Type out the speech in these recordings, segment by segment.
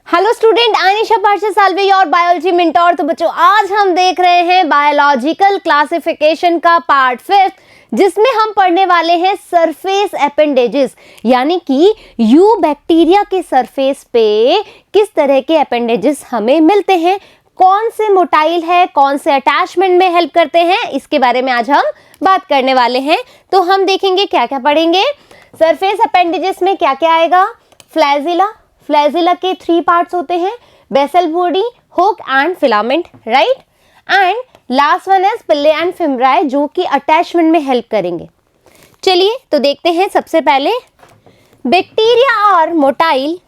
Hello student, Anisha पार्षद Salve your biology mentor. तो बच्चों, आज हम देख रहे हैं बायोलॉजिकल क्लासिफिकेशन का पार्ट 5, जिसमें हम पढ़ने वाले हैं सरफेस अपेंडेजेस, यानी कि यू बैक्टीरिया के सरफेस पे किस तरह के अपेंडेजेस हमें मिलते हैं, कौन से मोटाइल है, कौन से अटैचमेंट में हेल्प करते हैं, इसके बारे में आज हम बात करने वाले हैं। तो हम देखेंगे क्या क्या पढ़ेंगे। सरफेस अपेंडेजेस में क्या क्या आएगा? फ्लैजिला, फ्लैजिला के 3 पार्ट्स होते हैं, basal body, hook and filament, right. And last one is pili and fimbriae, जो कि अटैचमेंट में हेल्प करेंगे। चलिए तो देखते हैं। सबसे पहले bacteria are motile,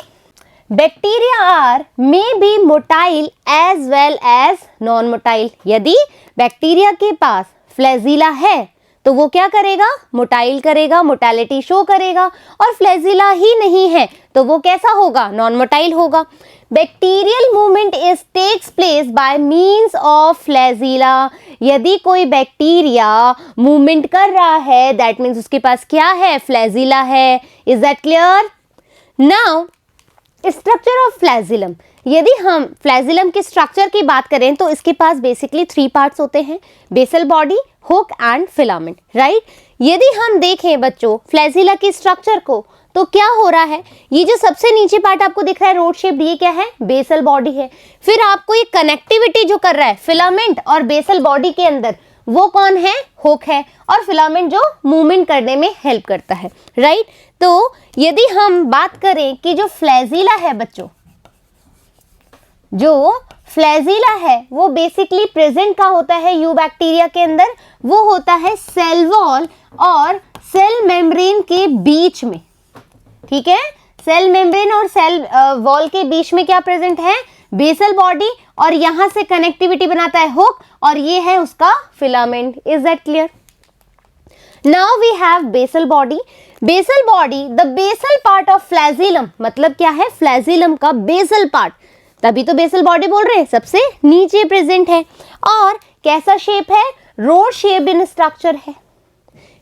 bacteria are may be motile as well as non motile. यदि बैक्टीरिया के पास फ्लैजिला है तो वो क्या करेगा? मोटाइल करेगा, मोटालिटी शो करेगा। और फ्लैजिला ही नहीं है तो वो कैसा होगा? नॉन मोटाइल होगा। Bacterial movement is takes place by means of flagella. यदि कोई बैक्टीरिया मूवमेंट कर रहा है, दैट मीन्स उसके पास क्या है? फ्लैजिला है। Is that clear? Now structure of flagellum. यदि हम फ्लैजिलम के स्ट्रक्चर की बात करें तो इसके पास बेसिकली 3 पार्ट्स होते हैं, basal body, hook and filament, right. यदि हम देखें बच्चों फ्लैजिला के स्ट्रक्चर को तो क्या हो रहा है? ये जो सबसे नीचे पार्ट आपको दिख रहा है रोड शेप, ये क्या है? बेसल बॉडी है। फिर आपको ये कनेक्टिविटी जो कर रहा है फिलामेंट और बेसल बॉडी के अंदर, वो कौन है? हुक है। और फिलामेंट जो मूवमेंट करने में हेल्प करता है, राइट। तो यदि हम बात करें कि जो फ्लैजिला है बच्चों, जो फ्लैजिला है वो बेसिकली प्रेजेंट का होता है यू बैक्टीरिया के अंदर, वो होता है सेल वॉल और सेल मेम्ब्रेन के बीच में, ठीक है। सेल मेम्ब्रेन और सेल वॉल के बीच में क्या प्रेजेंट है? बेसल बॉडी, और यहां से कनेक्टिविटी बनाता है हुक, और ये है उसका filament. Is that clear? Now we have basal body. Basal body, the basal part of flagellum, मतलब क्या है? फ्लैजिलम का बेसल पार्ट, तभी तो बेसल बॉडी बोल रहे हैं, सबसे नीचे प्रेजेंट है। और कैसा शेप है? रोड शेप्ड इन स्ट्रक्चर है।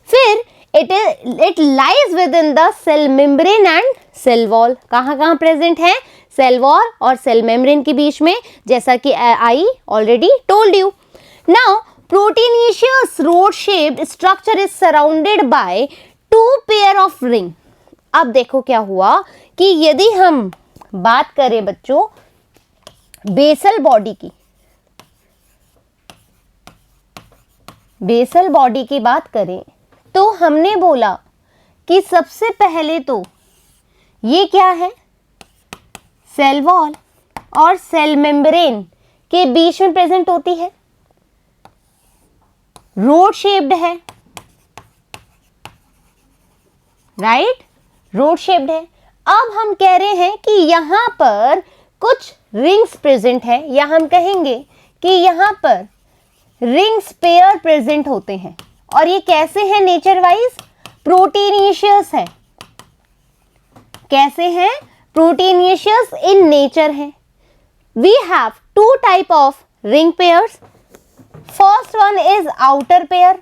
फिर it lies within the cell membrane and cell wall. कहाँ कहाँ प्रेजेंट है? सेल वॉल और सेल मेम्ब्रेन के बीच में, जैसा कि I already told you. Now proteinaceous rod shaped structure is surrounded by 2 pair of ring. अब देखो क्या हुआ कि यदि हम बात करें बच्चों बेसल बॉडी की, बेसल बॉडी की बात करें तो हमने बोला कि सबसे पहले तो ये क्या है? सेल वॉल और सेल मेम्ब्रेन के बीच में प्रेजेंट होती है, रोड शेप्ड है, राइट, रोड शेप्ड है। अब हम कह रहे हैं कि यहां पर कुछ रिंग्स प्रेजेंट है, या हम कहेंगे कि यहां पर रिंग्स पेयर प्रेजेंट होते हैं। और ये कैसे हैं नेचर वाइज? प्रोटीनेशियस है। कैसे हैं? प्रोटीनेशियस इन नेचर है। We have 2 type of ring pairs. First one is outer pair,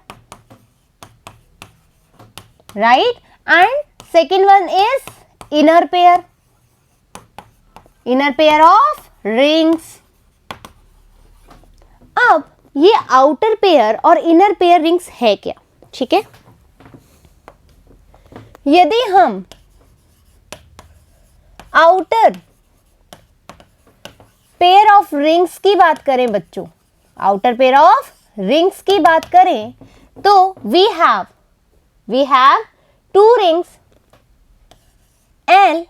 right, and second one is inner pair, inner pair of rings. अब ये आउटर पेयर और इनर पेयर रिंग्स है क्या? ठीक है, यदि हम आउटर पेयर ऑफ रिंग्स की बात करें बच्चों, आउटर पेयर ऑफ रिंग्स की बात करें तो we have 2 rings L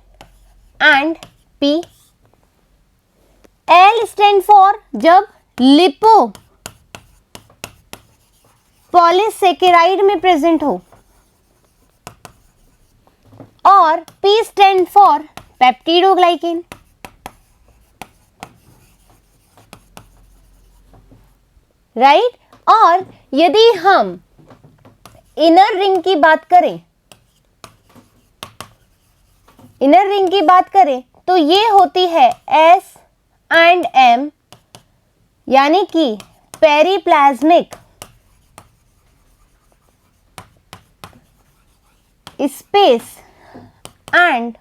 and P। L stand for जब लिपो पॉलीसेकेराइड में प्रेजेंट हो, और P stand for peptidoglycan, right. और यदि हम इनर रिंग की बात करें, इनर रिंग की बात करें तो ये होती है S एंड M, यानी कि पेरिप्लाज्मिक स्पेस एंड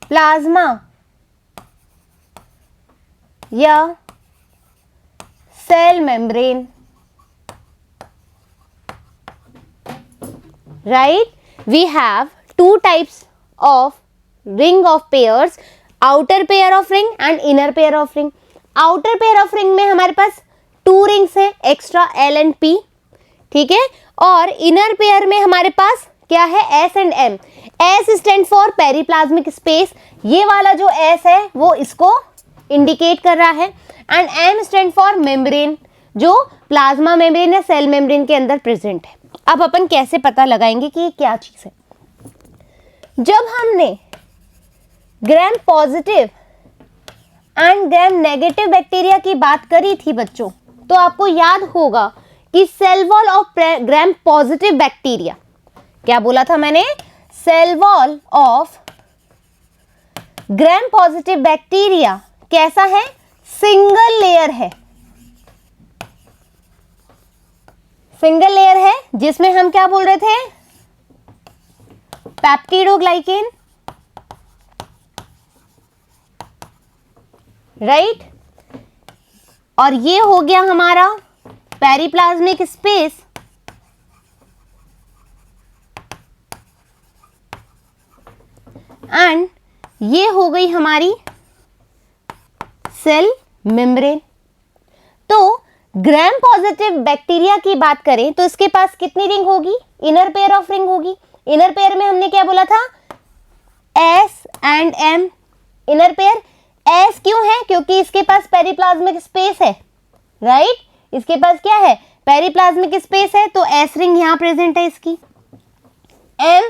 प्लाज्मा या cell membrane, right? We have two types of ring of pairs, outer pair of ring and inner pair of ring. outer pair of ring में हमारे पास 2 rings है extra L and P, ठीक है, और inner pair में हमारे पास क्या है S and M. S stand for periplasmic space, ये वाला जो S है वो इसको इंडिकेट कर रहा है, and M stand for membrane, जो प्लाज्मा मेम्ब्रेन या सेल मेम्ब्रेन के अंदर प्रेजेंट है. अब अपन कैसे पता लगाएंगे कि ये क्या चीज है? जब हमने gram positive and gram negative bacteria की बात करी थी बच्चों, तो आपको याद होगा कि cell wall of gram positive bacteria, क्या बोला था मैंने? Cell wall of gram positive bacteria कैसा है? सिंगल लेयर है, सिंगल लेयर है, जिसमें हम क्या बोल रहे थे? Peptidoglycan, right? और ये हो गया हमारा पेरिप्लाज्मिक स्पेस, एंड ये हो गई हमारी सेल मेम्ब्रेन. तो ग्राम पॉजिटिव बैक्टीरिया की बात करें तो इसके पास कितनी रिंग होगी? इनर पेयर ऑफ रिंग होगी. इनर पेयर में हमने क्या बोला था? S and M. Inner pair S क्यों है? क्योंकि इसके पास पेरिप्लाज्मिक स्पेस है, राइट? इसके पास क्या है? पेरिप्लाज्मिक स्पेस है, तो S रिंग यहां प्रेजेंट है इसकी. M,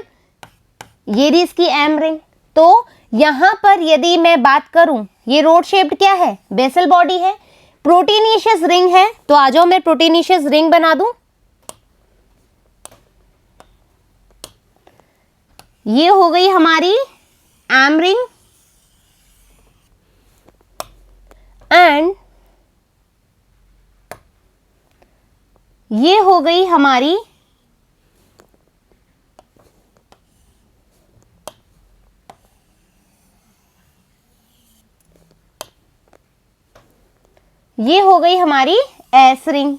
ये रही इसकी M रिंग. तो यहां पर यदि मैं बात करूं, ये रोड शेप्ड क्या है? बेसल बॉडी है. प्रोटीनिशियस रिंग है, तो आ जाओ मैं प्रोटीनिशियस रिंग बना दूं. ये हो गई हमारी एम रिंग, एंड ये हो गई हमारी एस रिंग.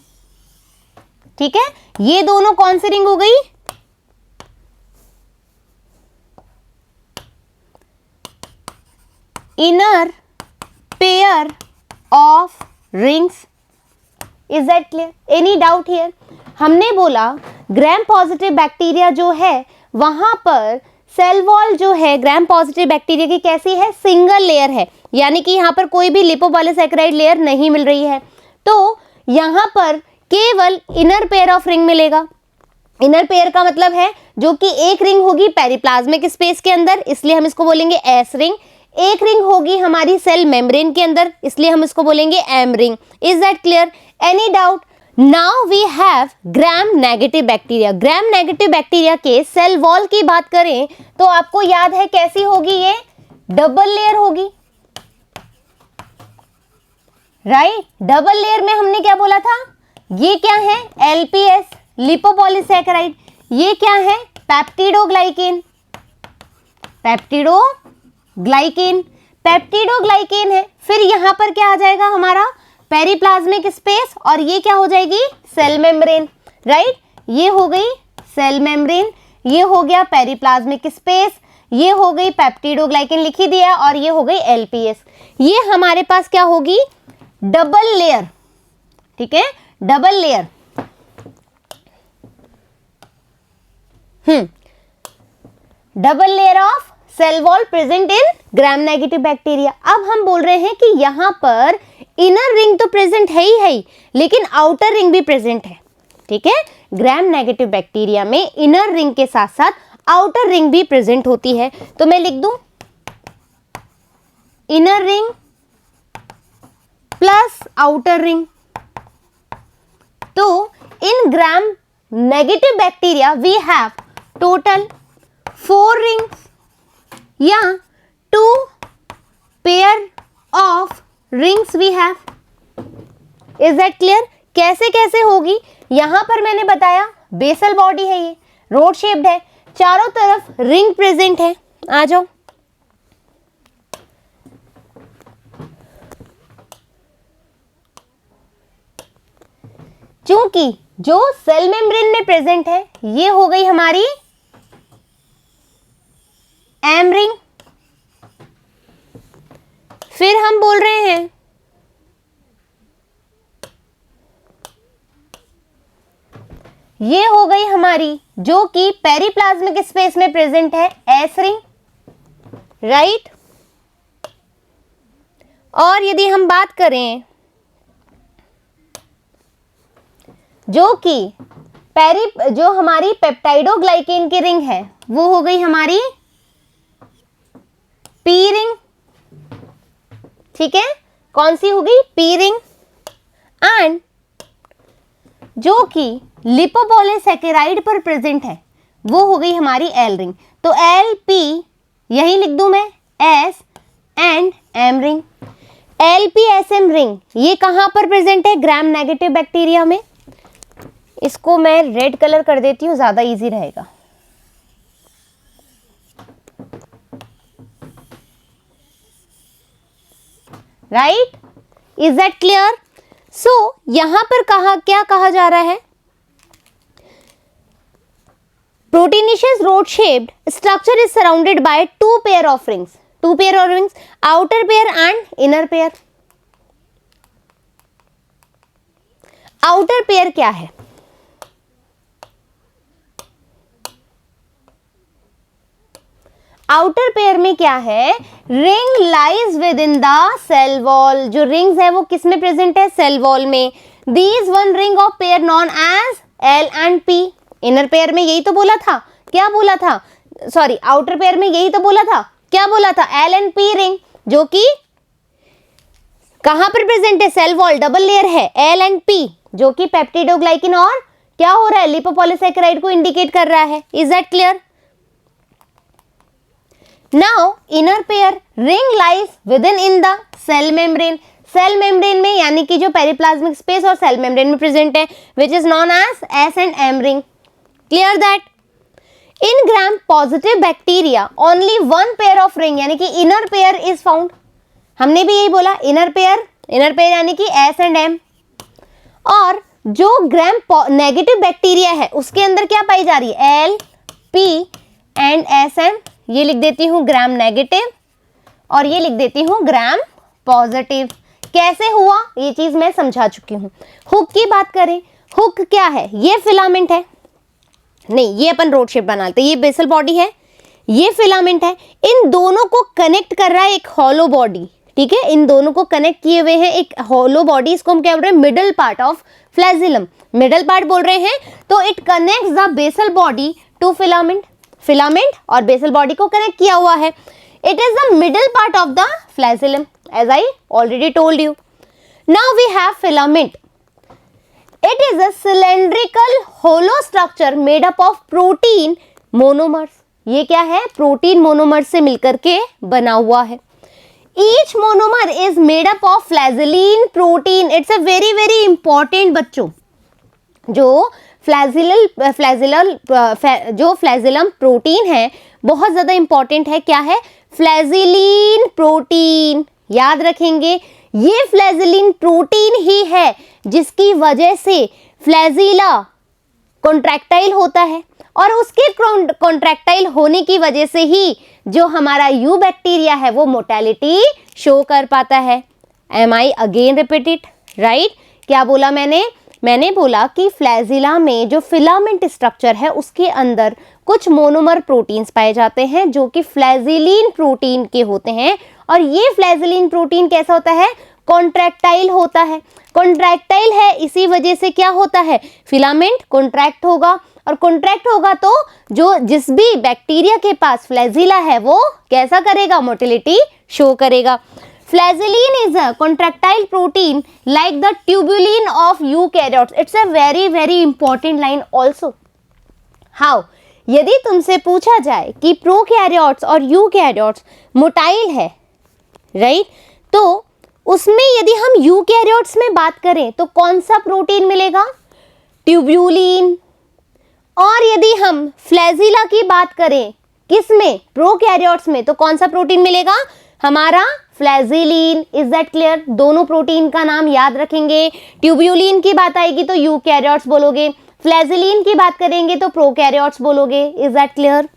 ठीक है, ये दोनों कौन सी रिंग हो गई? Inner pair of rings. Is that clear? Any doubt here? हमने बोला ग्राम पॉजिटिव बैक्टीरिया जो है वहां पर सेल वॉल जो है ग्राम पॉजिटिव बैक्टीरिया की कैसी है? सिंगल लेयर है, यानी कि यहां पर कोई भी लिपोपॉलीसैकेराइड लेयर नहीं मिल रही है. तो यहां पर केवल इनर पेयर ऑफ रिंग मिलेगा. इनर पेयर का मतलब है जो कि एक रिंग होगी पेरिप्लाज्मिक स्पेस के अंदर, इसलिए हम इसको बोलेंगे एस रिंग. एक रिंग होगी हमारी सेल मेम्ब्रेन के अंदर, इसलिए हम इसको बोलेंगे M ring. Is that clear? Any doubt? Now we have gram negative bacteria. Gram negative bacteria के सेल वॉल की बात करें तो आपको याद है कैसी होगी? ये डबल लेयर होगी, राइट? डबल लेयर में हमने क्या बोला था? ये क्या है? एलपीएस, लिपोपॉलीसैकेराइड. ये क्या है? पेप्टिडोग्लाइकेन. पेप्टिडोग्लाइकेन है. फिर यहां पर क्या आ जाएगा हमारा? पेरिप्लाज्मिक स्पेस, और ये क्या हो जाएगी? Cell membrane, right? ये हो गई सेल मेम्ब्रेन, ये हो गया पेरिप्लाज्मिक स्पेस, ये हो गई पेप्टिडोग्लाइकेन लिखी दिया, और ये हो गई एलपीएस. ये हमारे पास क्या होगी? Double layer. ठीक है, double layer. Double layer of cell wall present in gram negative bacteria. अब हम बोल रहे हैं कि यहां पर इनर रिंग तो प्रेजेंट है ही, लेकिन आउटर रिंग भी प्रेजेंट है. ठीक है, ग्राम नेगेटिव बैक्टीरिया में इनर रिंग के साथ साथ आउटर रिंग भी प्रेजेंट होती है. तो मैं लिख दूं inner ring plus outer ring. तो in gram negative bacteria we have total 4 rings या 2 pair of rings we have. Is that clear? कैसे कैसे होगी? यहां पर मैंने बताया बेसल बॉडी है, ये रोड शेप्ड है, चारों तरफ रिंग प्रेजेंट है. आ जाओ. चूंकि जो सेल मेम्ब्रेन में प्रेजेंट है ये हो गई हमारी एम रिंग। फिर हम बोल रहे हैं ये हो गई हमारी जो कि पेरिप्लाज्मिक स्पेस में प्रेजेंट है एस रिंग, राइट। और यदि हम बात करें जो कि जो हमारी पेप्टाइडोग्लाइकेन की रिंग है वो हो गई हमारी पी रिंग, ठीक है। कौन सी हो गई? P ring. एंड जो कि लिपोपॉलीसैकेराइड पर प्रेजेंट है वो हो गई हमारी एल रिंग। तो एल पी यही लिख दूं मैं, S and M ring. L P S M ring ये कहां पर प्रेजेंट है? ग्राम नेगेटिव बैक्टीरिया में। इसको मैं रेड कलर कर देती हूं, ज्यादा इजी रहेगा। Right, is that clear? So यहां पर क्या कहा जा रहा है? Proteinaceous rod shaped structure is surrounded by two pair of rings, outer pair and inner pair. outer pair क्या है? आउटर पेयर में क्या है? Ring lies within the cell wall. जो रिंग्स है वो किस में प्रेजेंट है? सेल वॉल में। These one ring of pair known as L and P. Inner pair में यही तो बोला था, क्या बोला था? सॉरी, आउटर पेयर में यही तो बोला था, क्या बोला था? एल एंड पी रिंग, जो कि कहां पर प्रेजेंट है? सेल वॉल, डबल लेयर है एल एंड पी, जो कि पेप्टिडोग्लाइकिन और क्या हो रहा है? लिपोपॉलीसैकेराइड को इंडिकेट कर रहा है। Is that clear? Now inner pair ring lies within in the cell membrane. Cell membrane में, यानी कि जो पेरिप्लाज्मिक स्पेस और सेल मेम्ब्रेन में प्रेजेंट है, which is known as S and M ring. Clear that? In gram positive bacteria only one pair of ring यानी कि inner pair is found. हमने भी यही बोला, inner pair यानी कि S and M. और जो ग्राम नेगेटिव बैक्टीरिया है उसके अंदर क्या पाई जा रही है? L, P and S M. ये लिख देती हूं ग्राम नेगेटिव और ये लिख देती हूं ग्राम पॉजिटिव। कैसे हुआ ये चीज मैं समझा चुकी हूं। हुक की बात करें, हुक क्या है? ये फिलामेंट है, नहीं ये अपन रोड शेप बनाते, ये बेसल बॉडी है, ये फिलामेंट है। इन दोनों को कनेक्ट कर रहा है एक हॉलो बॉडी, ठीक है। इन दोनों को कनेक्ट किए हुए हैं एक हॉलो बॉडी, इसको हम क्या बोल रहे हैं? Middle part of flagellum, middle part बोल रहे हैं। तो it connects the basal body to filament और बेसल बॉडी को कनेक्ट किया हुआ है। It is the middle part of the flagellum, as I already told you. Now we have filament. It is a cylindrical hollow structure made up of protein monomers. ये क्या है? Protein monomers से मिलकर के बना हुआ है। Each monomer is made up of flagellin protein. It's a very very important बच्चों, जो फ्लैजिलम प्रोटीन है बहुत ज्यादा इंपॉर्टेंट है। क्या है? फ्लैजिलीन प्रोटीन। याद रखेंगे, ये फ्लैजिलीन प्रोटीन ही है जिसकी वजह से फ्लैजिला कॉन्ट्रैक्टाइल होता है और उसके कॉन्ट्रैक्टाइल होने की वजह से ही जो हमारा यू बैक्टीरिया है वो मोटेलिटी शो कर पाता है। Am I again repeat it, right? क्या बोला मैंने बोला कि फ्लैजिला में जो फिलामेंट स्ट्रक्चर है उसके अंदर कुछ मोनोमर प्रोटीन्स पाए जाते हैं जो कि फ्लैजिलीन प्रोटीन के होते हैं। और ये फ्लैजिलीन प्रोटीन कैसा होता है? कॉन्ट्रैक्टाइल होता है। कॉन्ट्रैक्टाइल है, इसी वजह से क्या होता है? फिलामेंट कॉन्ट्रैक्ट होगा और कॉन्ट्रैक्ट होगा तो जिस भी बैक्टीरिया के पास फ्लैजिला है वो कैसा करेगा? मोटिलिटी शो करेगा। Flagellin is a contractile protein like the tubulin of eukaryotes. It's a very very important line also. How? यदि तुमसे पूछा जाए कि प्रोकैरियोट्स और यूकैरियोट्स मोटाइल है, राइट? तो उसमें यदि हम यूकैरियोट्स में बात करें तो कौन सा प्रोटीन मिलेगा? ट्यूब्यूलिन। और यदि हम फ्लैजिला की बात करें किसमें? प्रोकैरियोट्स में, तो कौन सा प्रोटीन मिलेगा? हमारा फ्लैजिलीन। Is that clear? दोनों प्रोटीन का नाम याद रखेंगे। ट्यूब्यूलिन की बात आएगी तो यूकैरियोट्स बोलोगे, फ्लैजिलीन की बात करेंगे तो प्रोकैरियोट्स बोलोगे। Is that clear?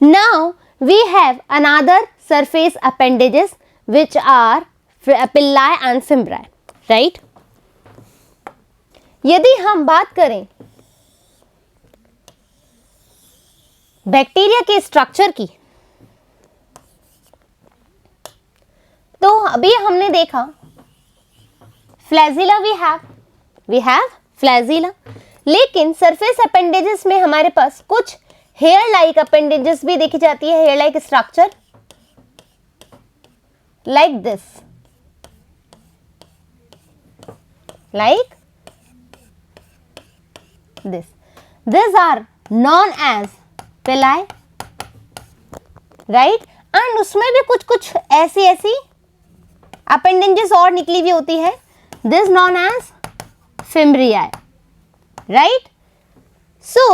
Now we have another surface appendages which are pili and fimbriae, right? यदि हम बात करें बैक्टीरिया के स्ट्रक्चर की, तो अभी हमने देखा फ्लैजिला वी हैव फ्लैजिला, लेकिन सरफेस अपेंडेजेस में हमारे पास कुछ हेयर लाइक अपेंडेजेस भी देखी जाती है, hair like structure like this, like this. These are known as villi, right? And उसमें भी कुछ ऐसी अपेंडेजेस और निकली हुई होती है, this known as fimbriae, right? So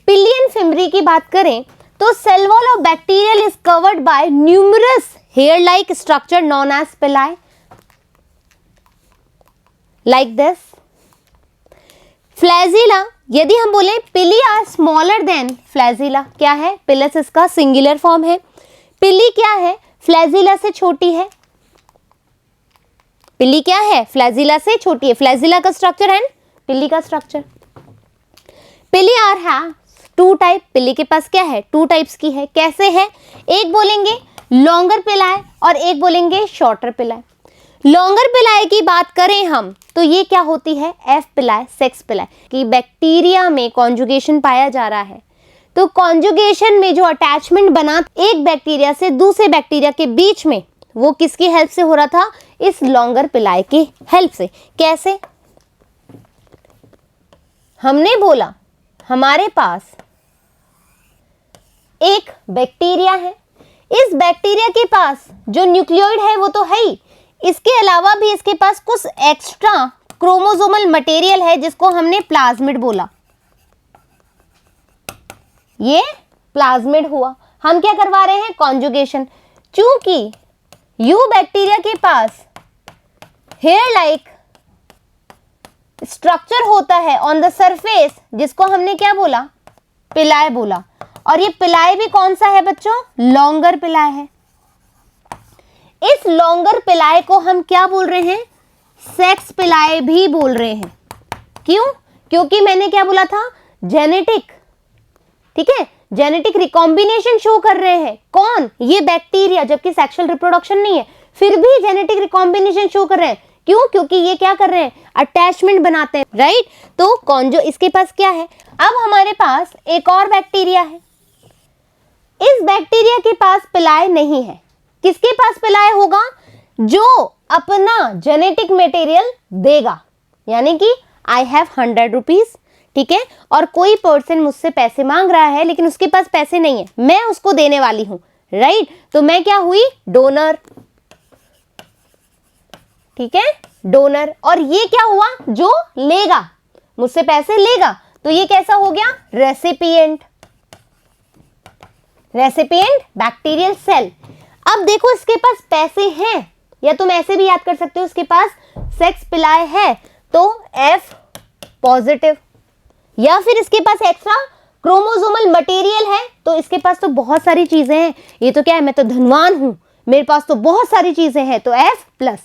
pili and fimbriae की बात करें तो cell wall of bacterial is covered by numerous hair like structure known as villi, like this. Flagella, यदि हम बोले पिली आर स्मॉलर देन फ्लैजिला, क्या है? पिलस इसका सिंगुलर फॉर्म है। पिली क्या है? फ्लैजिला से छोटी है। पिली क्या है? फ्लैजिला से छोटी है। फ्लैजिला का स्ट्रक्चर एंड पिली का स्ट्रक्चर। पिली आर है टू टाइप, पिली के पास क्या है? टू टाइप्स की है। कैसे है? एक बोलेंगे लॉन्गर पिलाई और एक बोलेंगे शॉर्टर पिलाई। लॉन्गर पिलाई की बात करें हम तो ये क्या होती है? एफ पिलाई, सेक्स पिलाई। कि बैक्टीरिया में कॉन्जुगेशन पाया जा रहा है, तो कॉन्जुगेशन में जो अटैचमेंट बना एक बैक्टीरिया से दूसरे बैक्टीरिया के बीच में, वो किसकी हेल्प से हो रहा था? इस लॉन्गर पिलाई की हेल्प से। कैसे? हमने बोला हमारे पास एक बैक्टीरिया है, इस बैक्टीरिया के पास जो न्यूक्लियोइड है वो तो है ही, इसके अलावा भी इसके पास कुछ एक्स्ट्रा क्रोमोसोमल मटेरियल है जिसको हमने प्लाज्मिड बोला। ये प्लाज्मिड हुआ। हम क्या करवा रहे हैं? कॉन्जुगेशन। चूंकि यू बैक्टीरिया के पास हेयर लाइक स्ट्रक्चर होता है ऑन द सरफेस, जिसको हमने क्या बोला? पिलाई बोला। और ये पिलाई भी कौन सा है बच्चों? लॉन्गर पिलाई है। इस लॉन्गर पिलाई को हम क्या बोल रहे हैं? सेक्स पिलाई भी बोल रहे हैं। क्यों? क्योंकि मैंने क्या बोला था? जेनेटिक, ठीक है, जेनेटिक रिकॉम्बिनेशन शो कर रहे हैं। कौन? ये बैक्टीरिया, जबकि सेक्सुअल रिप्रोडक्शन नहीं है, फिर भी जेनेटिक रिकॉम्बिनेशन शो कर रहे हैं। क्यों? क्योंकि ये क्या कर रहे हैं? अटैचमेंट बनाते हैं, राइट? तो कौन इसके पास क्या है? अब हमारे पास एक और बैक्टीरिया है। इस बैक्टीरिया के पास पिलाई नहीं है। किसके पास पिलाई होगा? जो अपना जेनेटिक मटेरियल देगा। यानी कि आई हैव 100 रुपीज, ठीक है, और कोई पर्सन मुझसे पैसे मांग रहा है लेकिन उसके पास पैसे नहीं है, मैं उसको देने वाली हूं, राइट? तो मैं क्या हुई? डोनर, ठीक है, डोनर। और ये क्या हुआ? जो लेगा, मुझसे पैसे लेगा, तो ये कैसा हो गया? रेसिपिएंट। Recipient bacterial cell. अब देखो इसके पास पैसे हैं, या तुम ऐसे भी याद कर सकते हो, इसके पास सेक्स पिलाई है तो F पॉजिटिव, या फिर इसके पास एक्स्ट्रा क्रोमोसोमल मटेरियल है तो इसके पास तो बहुत सारी चीजें हैं। ये तो क्या है? मैं तो धनवान हूं, मेरे पास तो बहुत सारी चीजें हैं, तो F प्लस,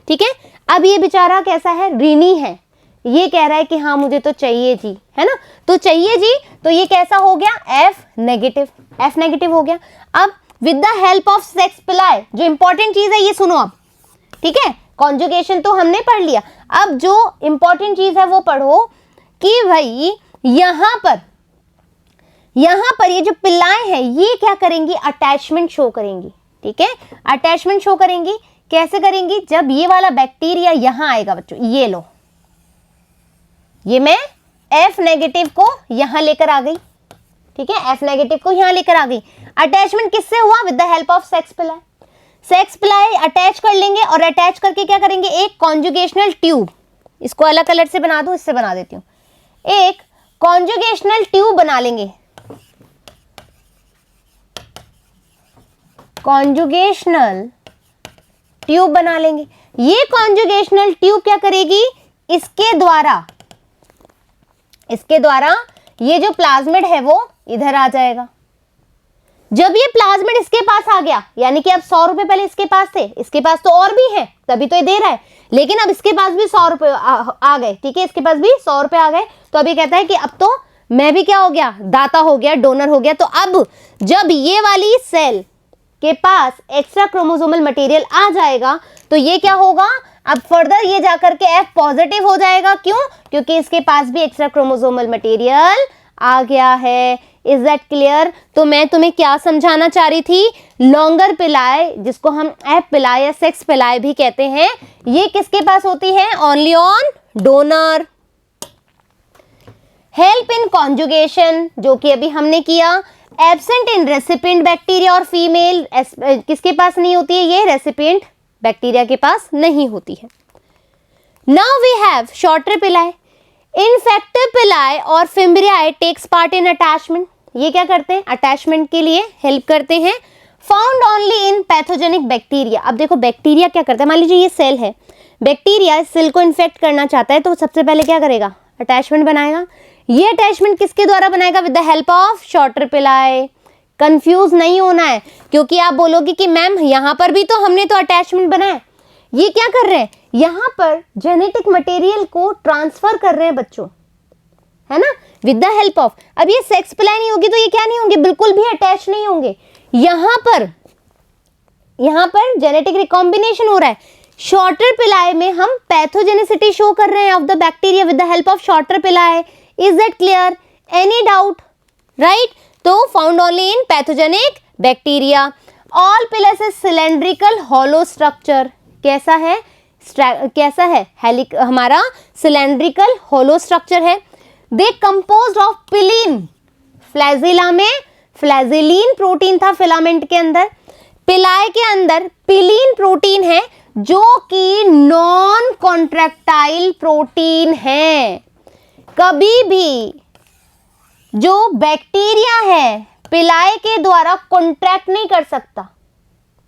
ठीक है। अब ये बेचारा कैसा है? ऋणी है। ये कह रहा है कि हाँ मुझे तो चाहिए जी, है ना, तो चाहिए जी, तो ये कैसा हो गया? F negative. F नेगेटिव हो गया। अब with the help of sex पिलाई, जो इंपॉर्टेंट चीज है ये सुनो अब, ठीक है, कॉन्जुगेशन तो हमने पढ़ लिया, अब जो इंपॉर्टेंट चीज है वो पढ़ो कि भाई यहां पर ये जो पिलाएं हैं ये क्या करेंगी? अटैचमेंट शो करेंगी, ठीक है, अटैचमेंट शो करेंगी। कैसे करेंगी? जब ये वाला बैक्टीरिया यहां आएगा बच्चों, ये लो, ये मैं F नेगेटिव को यहां लेकर आ गई, ठीक है, F नेगेटिव को यहां लेकर आ गई। अटैचमेंट किससे हुआ? With the help of sex पिलाई। सेक्स पिलाई अटैच कर लेंगे और अटैच करके क्या करेंगे? एक कॉन्जुगेशनल ट्यूब, इसको अलग कलर से बना दो, इससे बना देती हूं, एक कॉन्जुगेशनल ट्यूब बना लेंगे। कॉन्जुगेशनल ट्यूब बना लेंगे। ये कॉन्जुगेशनल ट्यूब क्या करेगी, इसके द्वारा ये जो प्लाज्मिड है वो इधर आ जाएगा। जब ये प्लाज्मिड इसके पास आ गया, यानी कि अब 100 रुपए पहले इसके पास थे, इसके पास तो और भी है तभी तो ये दे रहा है, लेकिन अब इसके पास भी 100 रुपए आ गए, ठीक है, इसके पास भी 100 रुपए आ गए। तो अभी कहता है कि अब तो मैं भी क्या हो गया, दाता हो गया, डोनर हो गया। तो अब जब ये वाली सेल के पास एक्स्ट्रा क्रोमोसोमल मटेरियल आ जाएगा तो ये क्या होगा, अब फर्दर ये जाकर के F पॉजिटिव हो जाएगा। क्यों, क्योंकि इसके पास भी एक्स्ट्रा क्रोमोसोमल मटेरियल आ गया है। Is that clear? तो मैं तुम्हें क्या समझाना चाह रही थी, लॉन्गर पिलाए, जिसको हम एफ पिलाए या सेक्स पिलाए भी कहते हैं, ये किसके पास होती है, only on donor. Help in conjugation, जो कि अभी हमने किया, एब्सेंट इन रेसिपिएंट बैक्टीरिया और फीमेल, किसके पास नहीं होती है, ये रेसिपिएंट बैक्टीरिया के पास नहीं होती है। नाउ वी हैव शॉर्टर पिलाए। इनफेक्टिव पिलाए और फिम्ब्रियाई टेक्स पार्ट इन अटैचमेंट, ये क्या करते हैं, अटैचमेंट के लिए हेल्प करते हैं। Found only in pathogenic bacteria. अब देखो बैक्टीरिया क्या करता है, मान लीजिए ये सेल है, बैक्टीरिया इस सेल को इन्फेक्ट करना चाहता है तो सबसे पहले क्या करेगा, अटैचमेंट बनाएगा। ये अटैचमेंट किसके द्वारा बनाएगा, with the help of shorter पिलाए। कंफ्यूज नहीं होना है, क्योंकि आप बोलोगे कि मैम यहाँ पर भी तो हमने तो अटैचमेंट बनाया, ये क्या कर रहे हैं, यहाँ पर जेनेटिक मटेरियल को ट्रांसफर कर रहे हैं बच्चों, है ना, विद द हेल्प ऑफ। अब ये सेक्स पिलाई नहीं होगी तो ये क्या नहीं होंगे, बिल्कुल भी अटैच नहीं होंगे। यहाँ पर जेनेटिक रिकॉम्बिनेशन हो रहा है। शॉर्टर पिलाई में हम पैथोजेनिसिटी शो कर रहे हैं of the bacteria with the help of shorter pili. Is that clear? Any doubt? Right, तो found only in pathogenic bacteria. All pilus is cylindrical hollow structure. कैसा है हमारा सिलेंड्रिकल हॉलो स्ट्रक्चर है। They composed of pilin. Flagella में flagellin protein था filament के अंदर, पिलाए के अंदर पिलीन प्रोटीन है जो कि नॉन कॉन्ट्रैक्टाइल प्रोटीन है। कभी भी जो बैक्टीरिया है पिलाए के द्वारा कॉन्ट्रैक्ट नहीं कर सकता,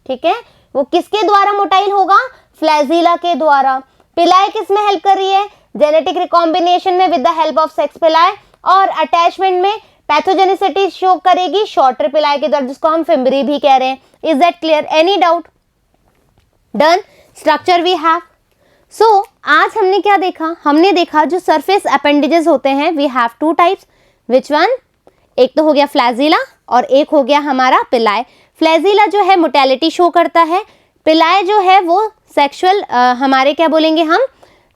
ठीक है, वो किसके द्वारा मोटाइल होगा, फ्लैजिला के द्वारा। पिलाए किस में हेल्प कर रही है, जेनेटिक रिकॉम्बिनेशन में with the help of sex पिलाए, और अटैचमेंट में पैथोजेनिसिटी शो करेगी शॉर्टर पिलाए के द्वारा, जिसको हम फिम्बरी भी कह रहे हैं। Is that clear? Any doubt? Done. Structure we have. So आज हमने क्या देखा, हमने देखा जो सरफेस अपेंडेजेस होते हैं, we have two types. Which one? एक तो हो गया फ्लैजिला और एक हो गया हमारा पिलाए। फ्लैजिला जो है मोटेलिटी शो करता है, पिलाए जो है वो सेक्सुअल हमारे क्या बोलेंगे हम,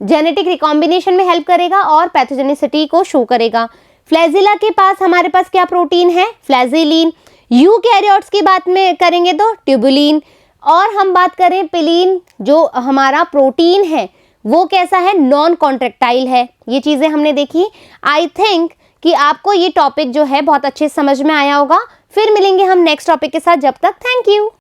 जेनेटिक रिकॉम्बिनेशन में हेल्प करेगा और पैथोजेनिसिटी को शो करेगा। फ्लैजिला के पास हमारे पास क्या प्रोटीन है, फ्लैजिलीन। यूकैरियोट्स की बात में करेंगे तो ट्यूबुलिन, और हम बात करें पिलीन, जो हमारा प्रोटीन है वो कैसा है, नॉन कॉन्ट्रैक्टाइल है। ये चीज़ें हमने देखी। आई थिंक कि आपको ये टॉपिक जो है बहुत अच्छे समझ में आया होगा। फिर मिलेंगे हम नेक्स्ट टॉपिक के साथ, जब तक थैंक यू।